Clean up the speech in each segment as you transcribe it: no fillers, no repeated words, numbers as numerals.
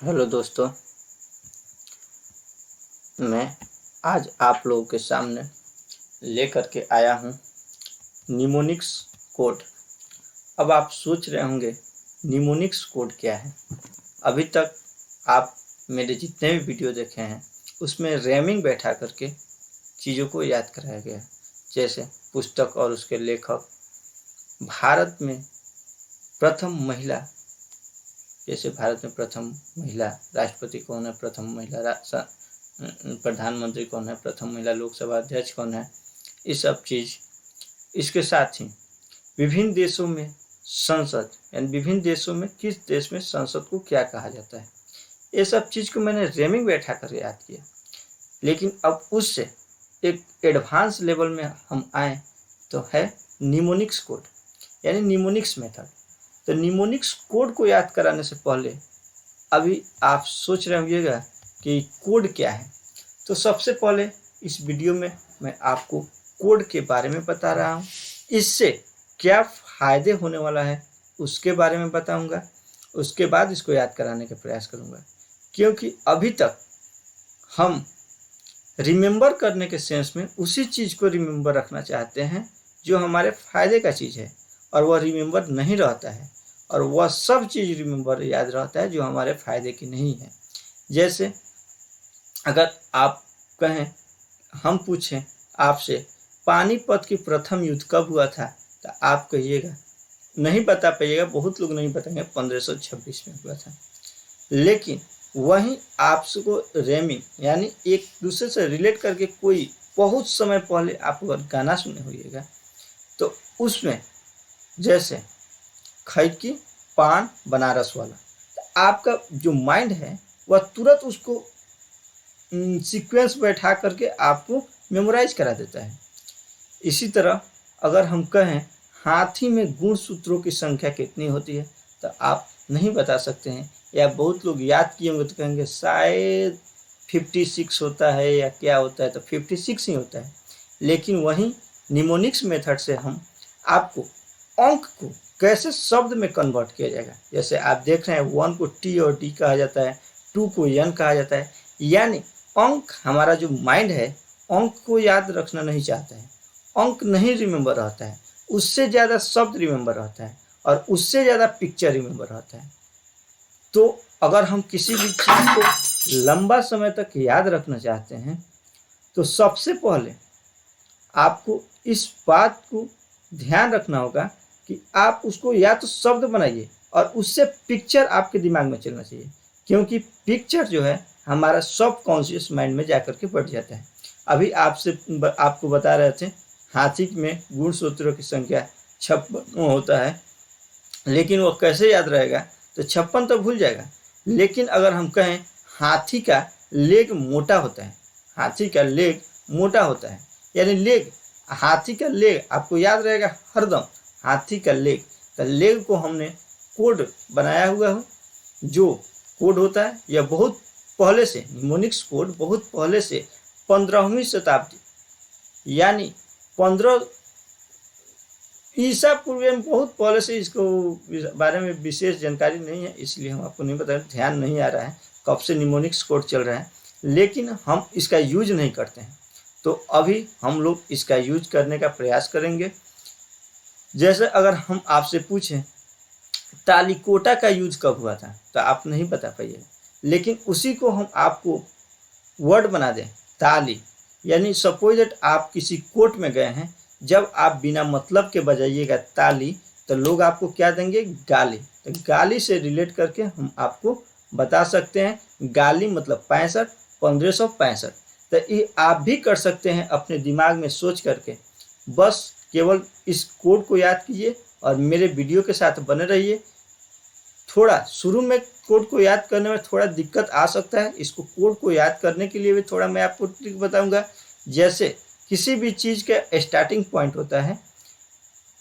Hello दोस्तों, मैं आज आप लोगों के सामने लेकर के आया हूँ निमोनिक्स कोड। अब आप सोच रहे होंगे निमोनिक्स कोड क्या है। अभी तक आप मेरे जितने भी वीडियो देखे हैं उसमें रैमिंग बैठा करके चीज़ों को याद कराया गया है। जैसे पुस्तक और उसके लेखक, भारत में प्रथम महिला, जैसे भारत में प्रथम महिला राष्ट्रपति कौन है, प्रथम महिला प्रधानमंत्री कौन है, प्रथम महिला लोकसभा अध्यक्ष कौन है, ये सब चीज़। इसके साथ ही विभिन्न देशों में संसद, यानी विभिन्न देशों में किस देश में संसद को क्या कहा जाता है, ये सब चीज़ को मैंने रेमिंग बैठा कर याद किया। लेकिन अब उससे एक एडवांस लेवल में हम आए तो है निमोनिक्स कोड, यानी निमोनिक्स मेथड। तो निमोनिक्स कोड को याद कराने से पहले अभी आप सोच रहे होंगे कि कोड क्या है। तो सबसे पहले इस वीडियो में मैं आपको कोड के बारे में बता रहा हूँ, इससे क्या फ़ायदे होने वाला है उसके बारे में बताऊँगा। उसके बाद इसको याद कराने का प्रयास करूँगा, क्योंकि अभी तक हम रिमेंबर करने के सेंस में उसी चीज़ को रिमेंबर रखना चाहते हैं जो हमारे फ़ायदे का चीज़ है, और वह रिमेंबर नहीं रहता है, और वह सब चीज़ रिमेंबर याद रहता है जो हमारे फ़ायदे की नहीं है। जैसे अगर आप कहें, हम पूछें आपसे पानीपत की प्रथम युद्ध कब हुआ था, तो आप कहिएगा, नहीं बता पाइएगा, बहुत लोग नहीं बताएंगे 1526 में हुआ था। लेकिन वहीं आपको रेमिंग, यानी एक दूसरे से रिलेट करके कोई बहुत समय पहले आप अगर गाना सुने होइएगा तो उसमें जैसे खैकी पान बनारस वाला, तो आपका जो माइंड है वह तुरंत उसको सीक्वेंस बैठा करके आपको मेमोराइज करा देता है। इसी तरह अगर हम कहें हाथी में गुणसूत्रों की संख्या कितनी होती है, तो आप नहीं बता सकते हैं, या बहुत लोग याद किए होंगे तो कहेंगे शायद 56 होता है या क्या होता है, तो 56 ही होता है। लेकिन वहीं निमोनिक्स मेथड से हम आपको अंक को कैसे शब्द में कन्वर्ट किया जाएगा। जैसे आप देख रहे हैं 1 को टी और डी कहा जाता है, 2 को एन कहा जाता है, यानी अंक, हमारा जो माइंड है अंक को याद रखना नहीं चाहता है, अंक नहीं रिमेंबर रहता है, उससे ज़्यादा शब्द रिमेंबर रहता है और उससे ज़्यादा पिक्चर रिमेंबर रहता है। तो अगर हम किसी भी चीज़ को लंबा समय तक याद रखना चाहते हैं तो सबसे पहले आपको इस बात को ध्यान रखना होगा कि आप उसको या तो शब्द बनाइए और उससे पिक्चर आपके दिमाग में चलना चाहिए, क्योंकि पिक्चर जो है हमारा सब कॉन्शियस माइंड में जाकर के बैठ जाता है। अभी आपको बता रहे थे हाथी में गुणसूत्रों की संख्या 56 होता है, लेकिन वो कैसे याद रहेगा, तो 56 तो भूल जाएगा। लेकिन अगर हम कहें हाथी का लेग मोटा होता है, हाथी का लेग मोटा होता है, यानी लेग, हाथी का लेग आपको याद रहेगा हरदम, हाथी का लेग। तो लेग को हमने कोड बनाया हुआ है, जो कोड होता है यह बहुत पहले से, निमोनिक्स कोड बहुत पहले से 15वीं शताब्दी, यानी 15 ईसा पूर्व में बहुत पहले से, इसको बारे में विशेष जानकारी नहीं है इसलिए हम आपको नहीं बता रहे, ध्यान नहीं आ रहा है कब से निमोनिक्स कोड चल रहा है, लेकिन हम इसका यूज नहीं करते हैं। तो अभी हम लोग इसका यूज करने का प्रयास करेंगे। जैसे अगर हम आपसे पूछें तालिकोटा का यूज कब हुआ था, तो आप नहीं बता पाइए, लेकिन उसी को हम आपको वर्ड बना दें ताली, यानी सपोज दैट आप किसी कोर्ट में गए हैं, जब आप बिना मतलब के बजाइएगा ताली तो लोग आपको क्या देंगे, गाली। तो गाली से रिलेट करके हम आपको बता सकते हैं गाली मतलब 65, 1565। तो ये आप भी कर सकते हैं अपने दिमाग में सोच करके। बस केवल इस कोड को याद कीजिए और मेरे वीडियो के साथ बने रहिए। थोड़ा शुरू में कोड को याद करने में थोड़ा दिक्कत आ सकता है, इसको कोड को याद करने के लिए भी थोड़ा मैं आपको ट्रिक बताऊंगा। जैसे किसी भी चीज़ का स्टार्टिंग पॉइंट होता है,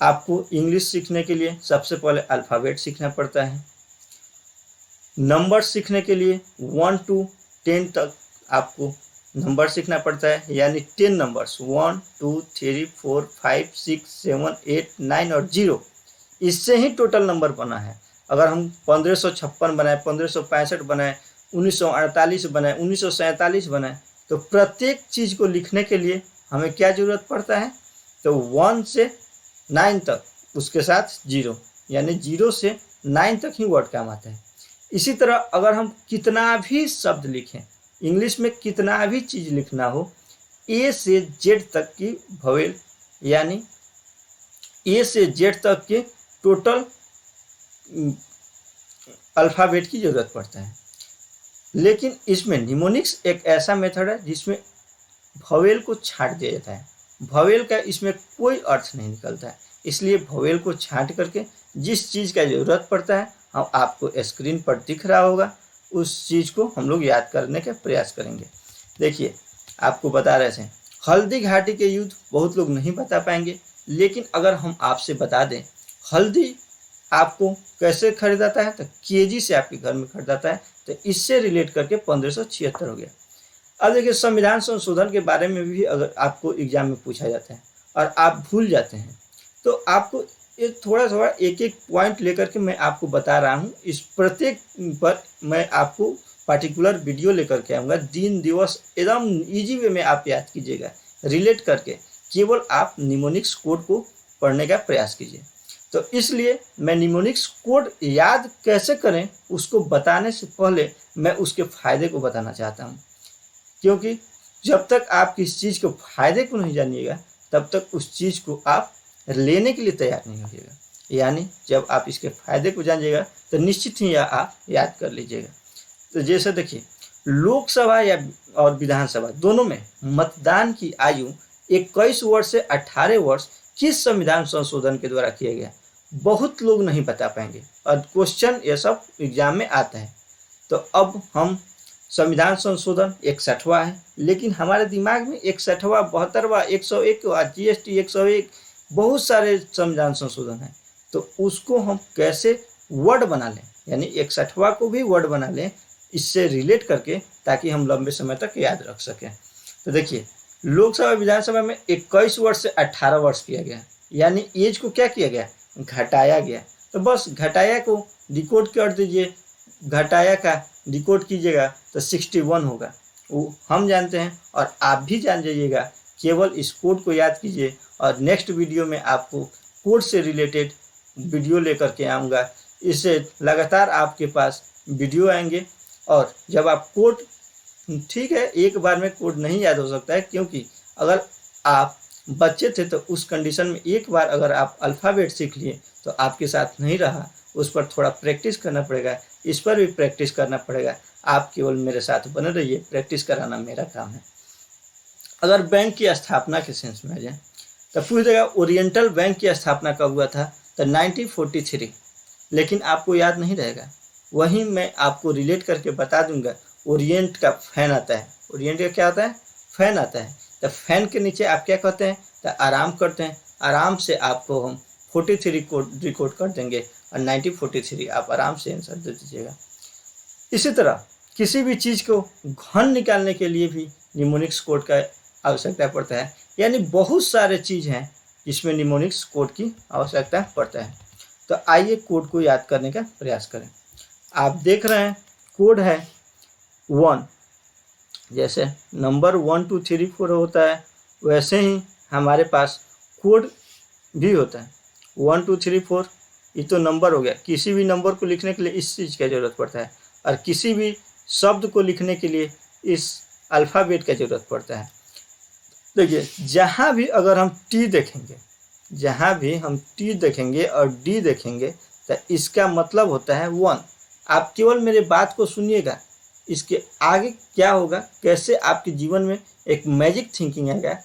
आपको इंग्लिश सीखने के लिए सबसे पहले अल्फ़ाबेट सीखना पड़ता है, नंबर सीखने के लिए 1 to 10 तक आपको नंबर सीखना पड़ता है, यानी 10 नंबर्स 1 2 3 4 5 6 7 8 9 और 0, इससे ही टोटल नंबर बना है। अगर हम 1556 बनाए, 1565 बनाए 1948 बनाए, 1947 बनाए, तो प्रत्येक चीज़ को लिखने के लिए हमें क्या ज़रूरत पड़ता है? तो 1 से 9 तक उसके साथ 0, यानी 0 से 9 तक ही वर्ड काम आता है। इसी तरह अगर हम कितना भी शब्द लिखें, इंग्लिश में कितना भी चीज़ लिखना हो, ए से जेड तक की वोवेल, यानी ए से जेड तक के टोटल अल्फ़ाबेट की ज़रूरत पड़ता है। लेकिन इसमें निमोनिक्स एक ऐसा मेथड है जिसमें वोवेल को छांट दिया जाता है। वोवेल का इसमें कोई अर्थ नहीं निकलता है, इसलिए वोवेल को छांट करके जिस चीज़ का ज़रूरत पड़ता है, हम आपको स्क्रीन पर दिख रहा होगा, उस चीज़ को हम लोग याद करने का प्रयास करेंगे। देखिए, आपको बता रहे थे हल्दी घाटी के युद्ध बहुत लोग नहीं बता पाएंगे, लेकिन अगर हम आपसे बता दें हल्दी आपको कैसे खरीदाता है, तो केजी से आपके घर में खरीदाता है, तो इससे रिलेट करके 1576 हो गया। अब देखिए, संविधान संशोधन के बारे में भी अगर आपको एग्जाम में पूछा जाता है और आप भूल जाते हैं, तो आपको एक थोड़ा एक एक पॉइंट लेकर के मैं आपको बता रहा हूँ। इस प्रत्येक पर मैं आपको पार्टिकुलर वीडियो लेकर के आऊँगा। दिन दिवस एकदम ईजी वे में आप याद कीजिएगा, रिलेट करके केवल आप निमोनिक्स कोड को पढ़ने का प्रयास कीजिए। तो इसलिए मैं निमोनिक्स कोड याद कैसे करें उसको बताने से पहले मैं उसके फ़ायदे को बताना चाहता हूँ, क्योंकि जब तक आप किसी चीज़ के फ़ायदे को नहीं जानिएगा तब तक उस चीज़ को आप लेने के लिए तैयार नहीं होइएगा। यानी जब आप इसके फ़ायदे को जानिएगा तो निश्चित ही आप याद कर लीजिएगा। तो जैसे देखिए, लोकसभा या और विधानसभा दोनों में मतदान की आयु 21 वर्ष से 18 वर्ष किस संविधान संशोधन के द्वारा किया गया? बहुत लोग नहीं बता पाएंगे और क्वेश्चन ये सब एग्जाम में आता है। तो अब हम संविधान संशोधन 61वां है, लेकिन हमारे दिमाग में 61वां, 72वां, 101वां, जीएसटी 101 बहुत सारे संविधान संशोधन है। तो उसको हम कैसे वर्ड बना लें, यानी 61वां को भी वर्ड बना लें इससे रिलेट करके, ताकि हम लंबे समय तक याद रख सकें। तो देखिए, लोकसभा विधानसभा में 21 वर्ष से 18 वर्ष किया गया, यानी एज को क्या किया गया? घटाया गया। तो बस घटाया को डिकोड कर दीजिए, घटाया का डिकोड कीजिएगा तो 61 होगा, वो हम जानते हैं और आप भी जान जाइएगा। केवल इस कोड को याद कीजिए और नेक्स्ट वीडियो में आपको कोड से रिलेटेड वीडियो लेकर के आऊँगा। इससे लगातार आपके पास वीडियो आएंगे, और जब आप कोड, ठीक है, एक बार में कोड नहीं याद हो सकता है, क्योंकि अगर आप बच्चे थे तो उस कंडीशन में एक बार अगर आप अल्फ़ाबेट सीख लिए तो आपके साथ नहीं रहा, उस पर थोड़ा प्रैक्टिस करना पड़ेगा, इस पर भी प्रैक्टिस करना पड़ेगा। आप केवल मेरे साथ बने रहिए, प्रैक्टिस कराना मेरा काम है। अगर बैंक की स्थापना के सेंस में आ जाए तो पूछ देगा ओरिएंटल बैंक की स्थापना कब हुआ था? तो 1943, लेकिन आपको याद नहीं रहेगा। वहीं मैं आपको रिलेट करके बता दूंगा, ओरिएंट का फैन आता है। ओरिएंट का क्या आता है? फैन आता है। तो फैन के नीचे आप क्या कहते हैं? तो आराम करते हैं। आराम से आपको हम 43 को रिकॉर्ड कर देंगे और 1943 आप आराम से आंसर दे दीजिएगा। इसी तरह किसी भी चीज़ को घन निकालने के लिए भी निमोनिक्स कोड का आवश्यकता पड़ता है, यानी बहुत सारे चीज़ हैं जिसमें निमोनिक्स कोड की आवश्यकता पड़ता है। तो आइए कोड को याद करने का प्रयास करें। आप देख रहे हैं कोड है 1, जैसे नंबर 1 2 3 4 होता है, वैसे ही हमारे पास कोड भी होता है 1 2 3 4। ये तो नंबर हो गया। किसी भी नंबर को लिखने के लिए इस चीज़ की ज़रूरत पड़ता है, और किसी भी शब्द को लिखने के लिए इस अल्फ़ाबेट का ज़रूरत पड़ता है। देखिए, जहाँ भी अगर हम टी देखेंगे, जहाँ भी हम टी देखेंगे और डी देखेंगे तो इसका मतलब होता है 1। आप केवल मेरे बात को सुनिएगा, इसके आगे क्या होगा, कैसे आपके जीवन में एक मैजिक थिंकिंग आएगा।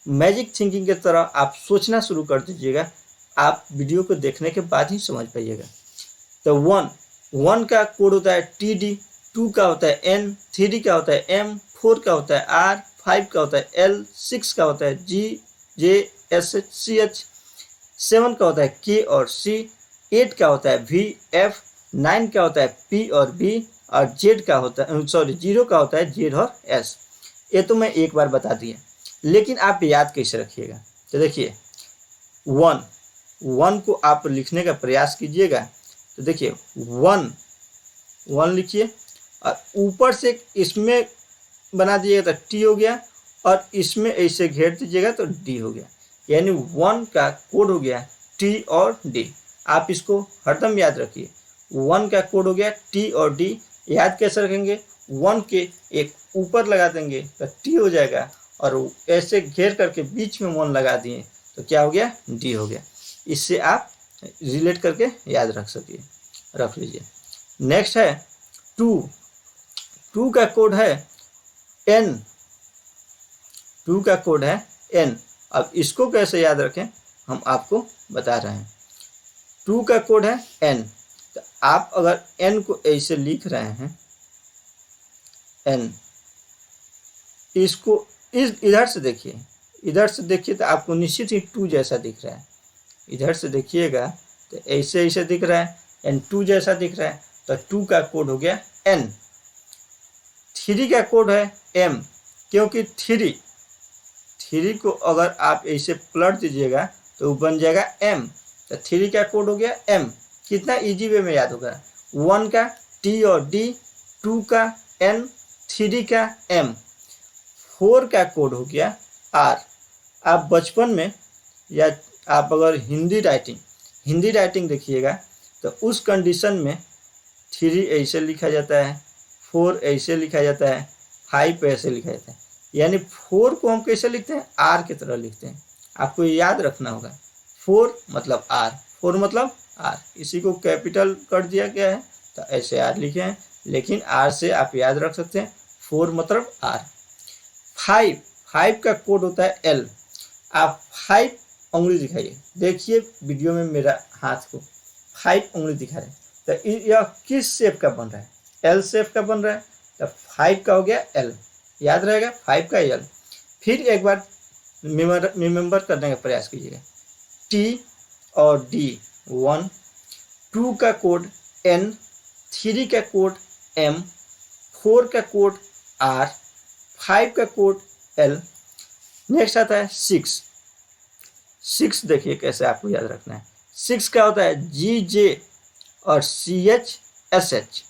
मैजिक थिंकिंग की तरह आप सोचना शुरू कर दीजिएगा। आप वीडियो को देखने के बाद ही समझ पाइएगा। तो 1 का कोड होता है टी डी, 2 का होता है एन, 3 का होता है एम, 4 का होता है आर, 5 का होता है एल, 6 का होता है जी, जे, एस, एच, सी, एच, 7 का होता है के और सी, 8 का होता है वी, एफ, 9 का होता है पी और बी, और जेड का होता है 0 का होता है जेड और एस। ये तो मैं एक बार बता दिया, लेकिन आप याद कैसे रखिएगा? तो देखिए, 1 को आप लिखने का प्रयास कीजिएगा। तो देखिए 1 लिखिए और ऊपर से इसमें बना दीजिएगा तो टी हो गया, और इसमें ऐसे घेर दीजिएगा तो डी हो गया। यानी 1 का कोड हो गया टी और डी। आप इसको हरदम याद रखिए, 1 का कोड हो गया टी और डी। याद कैसे रखेंगे, 1 के एक ऊपर लगा देंगे तो टी हो जाएगा, और ऐसे घेर करके बीच में 1 लगा दिए तो क्या हो गया, डी हो गया। इससे आप रिलेट करके याद रख लीजिए। नेक्स्ट है 2 का कोड है एन। 2 का कोड है एन। अब इसको कैसे याद रखें हम आपको बता रहे हैं। 2 का कोड है एन, तो आप अगर एन को ऐसे लिख रहे हैं, एन, इसको इधर से देखिए तो आपको निश्चित ही 2 जैसा दिख रहा है। इधर से देखिएगा तो ऐसे दिख रहा है, एन 2 जैसा दिख रहा है, तो 2 का कोड हो गया एन। 3 का कोड है एम, क्योंकि 3 को अगर आप ऐसे पलट दीजिएगा तो वो बन जाएगा एम, तो 3 का कोड हो गया एम। कितना इजी वे में याद होगा, 1 का टी और डी, 2 का एन, 3 का एम, 4 का कोड हो गया आर। आप बचपन में या आप अगर हिंदी राइटिंग देखिएगा तो उस कंडीशन में 3 ऐसे लिखा जाता है, 4 ऐसे लिखा जाता है, 5 ऐसे लिखा जाता है। यानी 4 को हम कैसे लिखते हैं, आर की तरह लिखते हैं। आपको याद रखना होगा, 4 मतलब आर, 4 मतलब आर। इसी को कैपिटल कर दिया गया है तो ऐसे आर लिखे हैं, लेकिन आर से आप याद रख सकते हैं, 4 मतलब आर। 5 का कोड होता है एल। आप 5 उंगली दिखाइए, देखिए वीडियो में मेरा हाथ को 5 उंगली दिखा रहे हैं, तो यह किस शेप का बन रहा है, एल शेप का बन रहा है, तो 5 का हो गया एल। याद रहेगा 5 का एल। फिर एक बार रिमेंबर करने का प्रयास कीजिएगा, टी और डी 1, 2 का कोड एन, 3 का कोड एम, 4 का कोड आर, 5 का कोड एल। नेक्स्ट आता है 6 देखिए कैसे आपको याद रखना है। 6 का होता है जी जे और CHSH।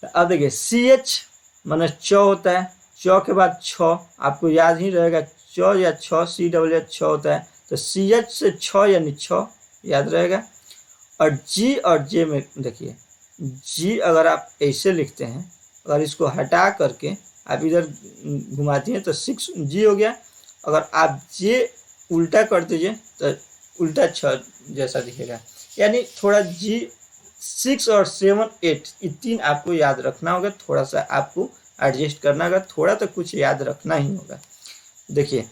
अब देखिए CH माने चौ होता है, चौ के बाद 6, आपको याद ही रहेगा, चौ या 6 CH होता है, तो CH से 6 यानी 6 याद रहेगा। और G और J में देखिए, G अगर आप ऐसे लिखते हैं, अगर इसको हटा करके आप इधर घुमाती हैं तो 6G हो गया। अगर आप J उल्टा कर दीजिए तो उल्टा 6 जैसा दिखेगा। यानी थोड़ा G 6 और 7 8 ये 3 आपको याद रखना होगा, थोड़ा सा आपको एडजस्ट करना होगा, थोड़ा तो कुछ याद रखना ही होगा। देखिए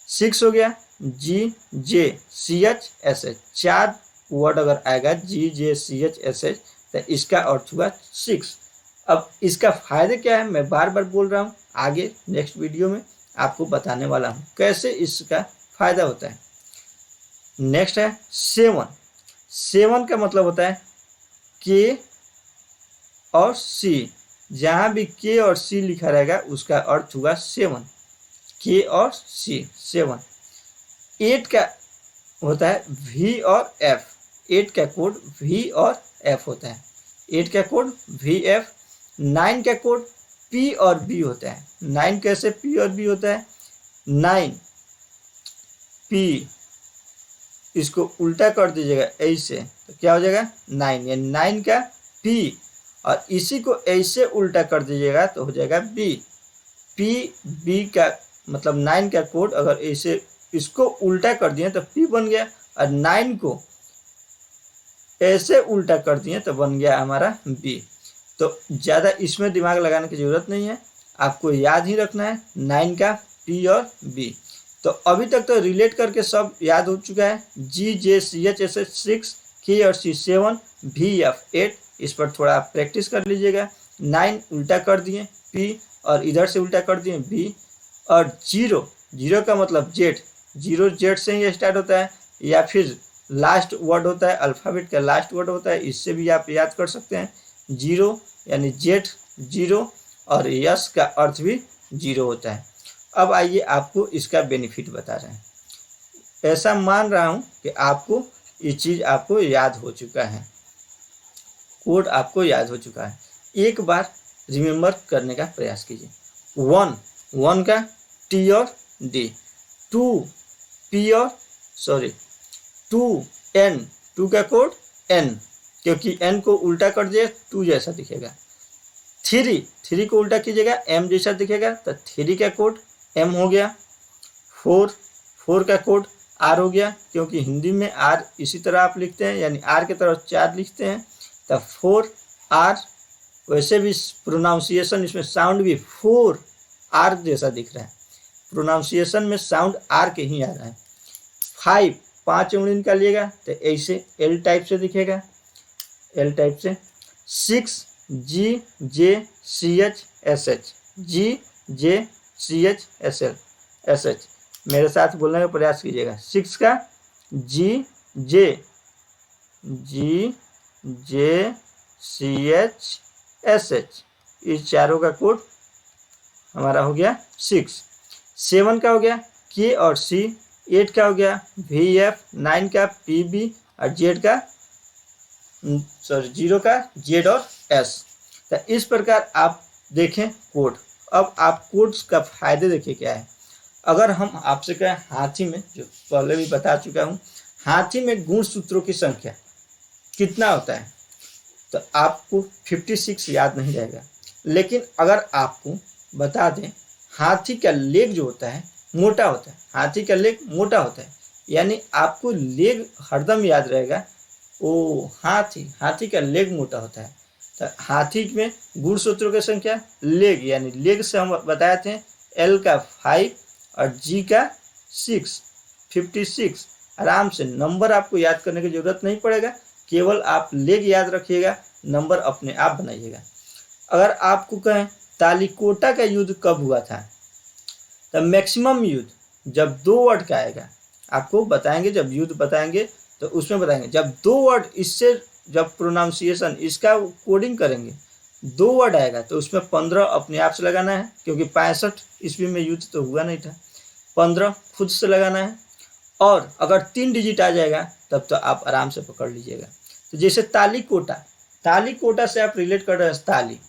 6 हो गया, G J CH SH, 4 word अगर आएगा G J CH SH तो इसका अर्थ हुआ 6। अब इसका फायदे क्या है मैं बार बार बोल रहा हूँ, आगे नेक्स्ट वीडियो में आपको बताने वाला हूँ कैसे इसका फायदा होता है। नेक्स्ट है 7 का मतलब होता है K और C। जहाँ भी K और C लिखा रहेगा उसका अर्थ हुआ 7, K और C 7। 8 का होता है V और F। 8 का कोड V और F होता है, 8 का कोड VF। 9 का कोड P और B होता है। 9 कैसे P और B होता है, 9 P, इसको उल्टा कर दीजिएगा ऐसे तो क्या हो जाएगा 9, यानी 9 का P, और इसी को ऐसे उल्टा कर दीजिएगा तो हो जाएगा B। P B का मतलब 9 का कोड अगर ऐसे इसको उल्टा कर दिए तो P बन गया, और 9 को ऐसे उल्टा कर दिए तो बन गया हमारा B। तो ज़्यादा इसमें दिमाग लगाने की ज़रूरत नहीं है, आपको याद ही रखना है 9 का P और B। तो अभी तक तो रिलेट करके सब याद हो चुका है। G J CH SH 6, K और C 7, V F 8। इस पर थोड़ा आप प्रैक्टिस कर लीजिएगा। 9 उल्टा कर दिए P और इधर से उल्टा कर दिए B। और 0 का मतलब Z, 0 Z से ही स्टार्ट होता है, या फिर लास्ट वर्ड होता है, अल्फ़ाबेट का लास्ट वर्ड होता है, इससे भी आप याद कर सकते हैं। 0 यानी Z 0 और यस का अर्थ भी 0 होता है। अब आइए आपको इसका बेनिफिट बता रहे हैं। ऐसा मान रहा हूँ कि आपको ये चीज़ आपको याद हो चुका है। कोड आपको याद हो चुका है। एक बार रिमेम्बर करने का प्रयास कीजिए। 1 का टी और डी, 2 टू का कोड एन, क्योंकि एन को उल्टा कर दिए 2 जैसा दिखेगा। 3 को उल्टा कीजिएगा एम जैसा दिखेगा, तो 3 का कोड एम हो गया। 4 का कोड आर हो गया, क्योंकि हिंदी में आर इसी तरह आप लिखते हैं, यानी आर की तरफ 4 लिखते हैं, तो 4 आर। वैसे भी प्रोनाउंसिएशन इसमें साउंड भी 4 आर जैसा दिख रहा है, प्रोनाउंसिएशन में साउंड आर के ही आ रहा है। 5 उंगली निकालिएगा तो ऐसे एल टाइप से दिखेगा, एल टाइप से। 6 GJCHSH, GJCHSH, मेरे साथ बोलने का प्रयास कीजिएगा। 6 का GJCHSH, इस चारों का कोड हमारा हो गया 6। 7 का हो गया के और सी, 8 का हो गया VF, 9 का PB और 0 का Z और S। तो इस प्रकार आप देखें कोड। अब आप कोड्स का फायदे देखिए क्या है। अगर हम आपसे कहें हाथी में, जो पहले भी बता चुका हूँ, हाथी में गुणसूत्रों की संख्या कितना होता है, तो आपको 56 याद नहीं रहेगा। लेकिन अगर आपको बता दें हाथी का लेग जो होता है मोटा होता है, हाथी का लेग मोटा होता है, यानी आपको लेग हरदम याद रहेगा, ओ हाथी का लेग मोटा होता है। तो हाथी में गुणसूत्रों की संख्या लेग, यानी लेग से हम बताए थे एल का 5 और जी का 6, 56। आराम से नंबर आपको याद करने की जरूरत नहीं पड़ेगा, केवल आप लेग याद रखिएगा, नंबर अपने आप बनाइएगा। अगर आपको कहें तालिकोटा का युद्ध कब हुआ था, तो मैक्सिमम युद्ध जब 2 वर्ड का आएगा, आपको बताएंगे, जब युद्ध बताएंगे तो उसमें बताएंगे, जब 2 वर्ड इससे, जब प्रोनाउंसिएशन इसका कोडिंग करेंगे 2 वर्ड आएगा तो उसमें 15 अपने आप से लगाना है, क्योंकि 65 ईस्वी में युद्ध तो हुआ नहीं था। 15 खुद से लगाना है, और अगर 3 डिजिट आ जाएगा तब तो आप आराम से पकड़ लीजिएगा। तो जैसे तालिकोटा से आप रिलेट कर रहे हैं ताली।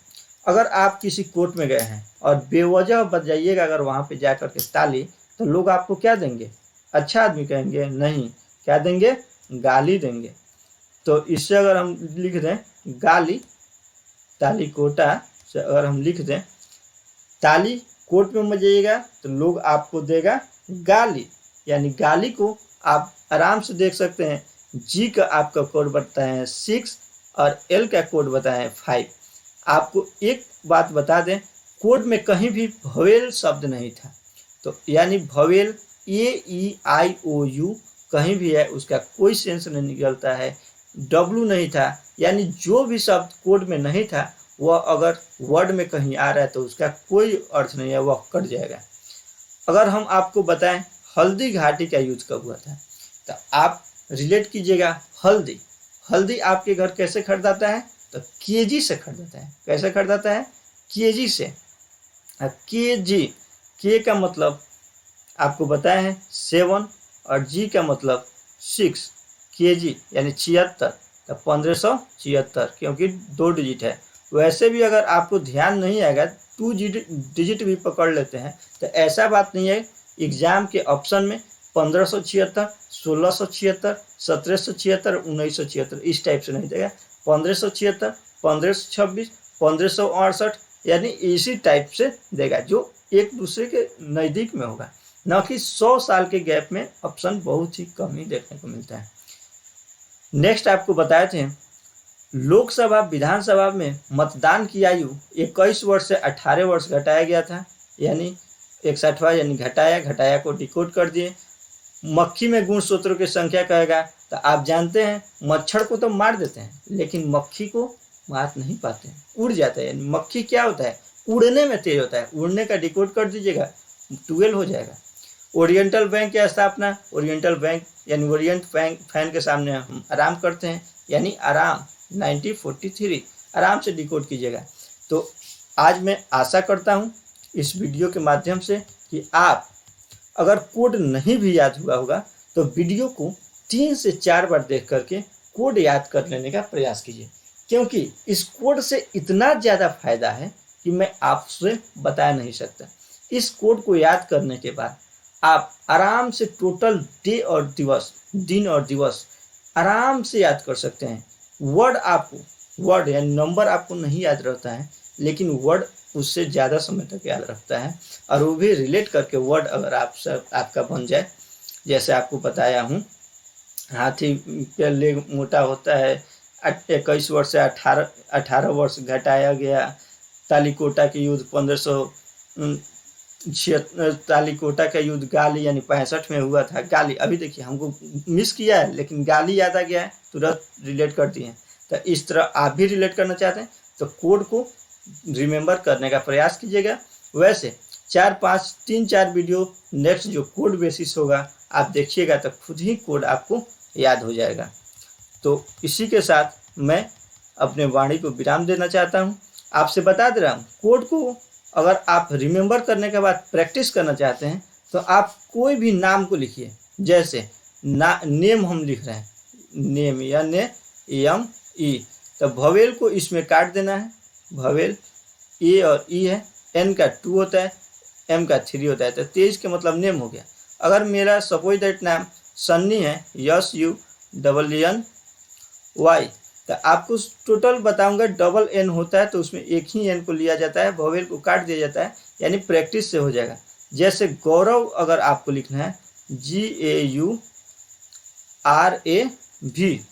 अगर आप किसी कोर्ट में गए हैं और बेवजह बजाइएगा अगर वहाँ पे जा करके ताली, तो लोग आपको क्या देंगे, अच्छा आदमी कहेंगे? नहीं, क्या देंगे? गाली देंगे। तो इससे अगर हम लिख दें गाली, तालिकोटा से अगर हम लिख दें ताली कोर्ट में बजाइएगा तो लोग आपको देगा गाली, यानी गाली को आप आराम से देख सकते हैं। जी का आपका कोड बताए हैं 6 और एल का कोड बताए हैं 5। आपको एक बात बता दें, कोड में कहीं भी भवेल शब्द नहीं था, तो यानी भवेल AEIOU कहीं भी है उसका कोई सेंस नहीं निकलता है। W नहीं था, यानी जो भी शब्द कोड में नहीं था वह अगर वर्ड में कहीं आ रहा है तो उसका कोई अर्थ नहीं है, वह कट जाएगा। अगर हम आपको बताएं हल्दी घाटी का युद्ध कब हुआ था, तो आप रिलेट कीजिएगा हल्दी आपके घर कैसे खरीदाता है, तो केजी से खरीदाता है। कैसे खरीदाता है? केजी से। केजी, के का मतलब आपको बताया है 7 और जी का मतलब 6, केजी यानी 76, तो 1576, क्योंकि 2 डिजिट है। वैसे भी अगर आपको ध्यान नहीं आएगा 2 डिजिट भी पकड़ लेते हैं, तो ऐसा बात नहीं है। एग्जाम के ऑप्शन में 1576, 1676, 1776, 1976 इस टाइप से नहीं देगा। 1576, 1526, 1568 यानी इसी टाइप से देगा, जो एक दूसरे के नज़दीक में होगा, न कि 100 साल के गैप में ऑप्शन बहुत ही कम ही देखने को मिलता है। नेक्स्ट आपको बताए थे लोकसभा विधानसभा में मतदान की आयु 21 वर्ष से 18 वर्ष घटाया गया था, यानी 61वां, यानी घटाया को डिकोड कर दिए। मक्खी में गुणसूत्रों की संख्या कहेगा, तो आप जानते हैं मच्छर को तो मार देते हैं लेकिन मक्खी को मार नहीं पाते हैं, उड़ जाता है। यानी मक्खी क्या होता है? उड़ने में तेज होता है। उड़ने का डिकोड कर दीजिएगा 12 हो जाएगा। ओरिएंटल बैंक की स्थापना, ओरिएंटल बैंक यानी ओरिएंट फैन के सामने हम आराम करते हैं, यानी आराम 1943, आराम से डिकोड कीजिएगा। तो आज मैं आशा करता हूँ इस वीडियो के माध्यम से कि आप अगर कोड नहीं भी याद हुआ होगा तो वीडियो को 3 से 4 बार देख करके कोड याद कर लेने का प्रयास कीजिए। क्योंकि इस कोड से इतना ज़्यादा फायदा है कि मैं आपसे बता नहीं सकता। इस कोड को याद करने के बाद आप आराम से टोटल डे और दिवस, दिन और दिवस आराम से याद कर सकते हैं। वर्ड यानी नंबर आपको नहीं याद रहता है, लेकिन वर्ड उससे ज़्यादा समय तक याद रखता है। और वो भी रिलेट करके वर्ड अगर आपका बन जाए, जैसे आपको बताया हूँ, हाथी का लेग मोटा होता है, 21 वर्ष से 18 वर्ष घटाया गया। तालीकोटा के युद्ध 1576, तालीकोटा का युद्ध गाली यानी 65 में हुआ था। गाली अभी देखिए हमको मिस किया है, लेकिन गाली याद आ गया है, तुरंत रिलेट कर दिए हैं। तो इस तरह आप भी रिलेट करना चाहते हैं तो कोड को रिमेंबर करने का प्रयास कीजिएगा। वैसे 3-4 वीडियो नेक्स्ट जो कोड बेसिस होगा आप देखिएगा तो खुद ही कोड आपको याद हो जाएगा। तो इसी के साथ मैं अपने वाणी को विराम देना चाहता हूँ। आपसे बता दे रहा हूँ, कोड को अगर आप रिमेंबर करने के बाद प्रैक्टिस करना चाहते हैं तो आप कोई भी नाम को लिखिए। जैसे नेम हम लिख रहे हैं, नेम या NAME, तो भवेल को इसमें काट देना है। भवेल ए और ई है, N का 2 होता है, M का 3 होता है, तो तेज का मतलब नेम हो गया। अगर मेरा सपोज दैट नाम सन्नी है, SUNNY, तो आपको टोटल बताऊंगा। डबल N होता है तो उसमें एक ही N को लिया जाता है, भवेल को काट दिया जाता है, यानी प्रैक्टिस से हो जाएगा। जैसे गौरव अगर आपको लिखना है GAURAV,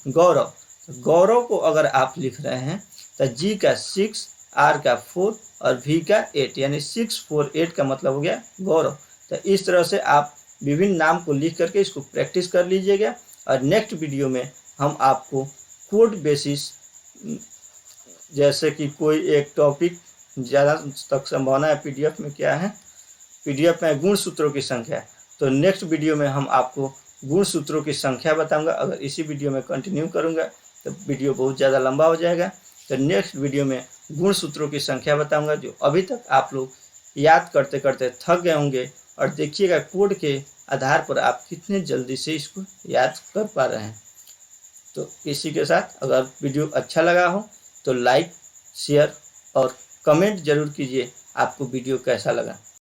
गौरव, गौरव को अगर आप लिख रहे हैं तो G का 6, R का 4 और V का 8, यानी 648 का मतलब हो गया गौरव। तो इस तरह से आप विभिन्न नाम को लिख करके इसको प्रैक्टिस कर लीजिएगा। और नेक्स्ट वीडियो में हम आपको कोड बेसिस, जैसे कि कोई एक टॉपिक ज़्यादा तक संभावना है PDF में, क्या है PDF में गुण सूत्रों की संख्या, तो नेक्स्ट वीडियो में हम आपको गुण सूत्रों की संख्या बताऊंगा। अगर इसी वीडियो में कंटिन्यू करूंगा तो वीडियो बहुत ज़्यादा लंबा हो जाएगा। तो नेक्स्ट वीडियो में गुण सूत्रों की संख्या बताऊंगा, जो अभी तक आप लोग याद करते करते थक गए होंगे। और देखिएगा कोड के आधार पर आप कितने जल्दी से इसको याद कर पा रहे हैं। तो इसी के साथ अगर वीडियो अच्छा लगा हो तो लाइक, शेयर और कमेंट जरूर कीजिए आपको वीडियो कैसा लगा।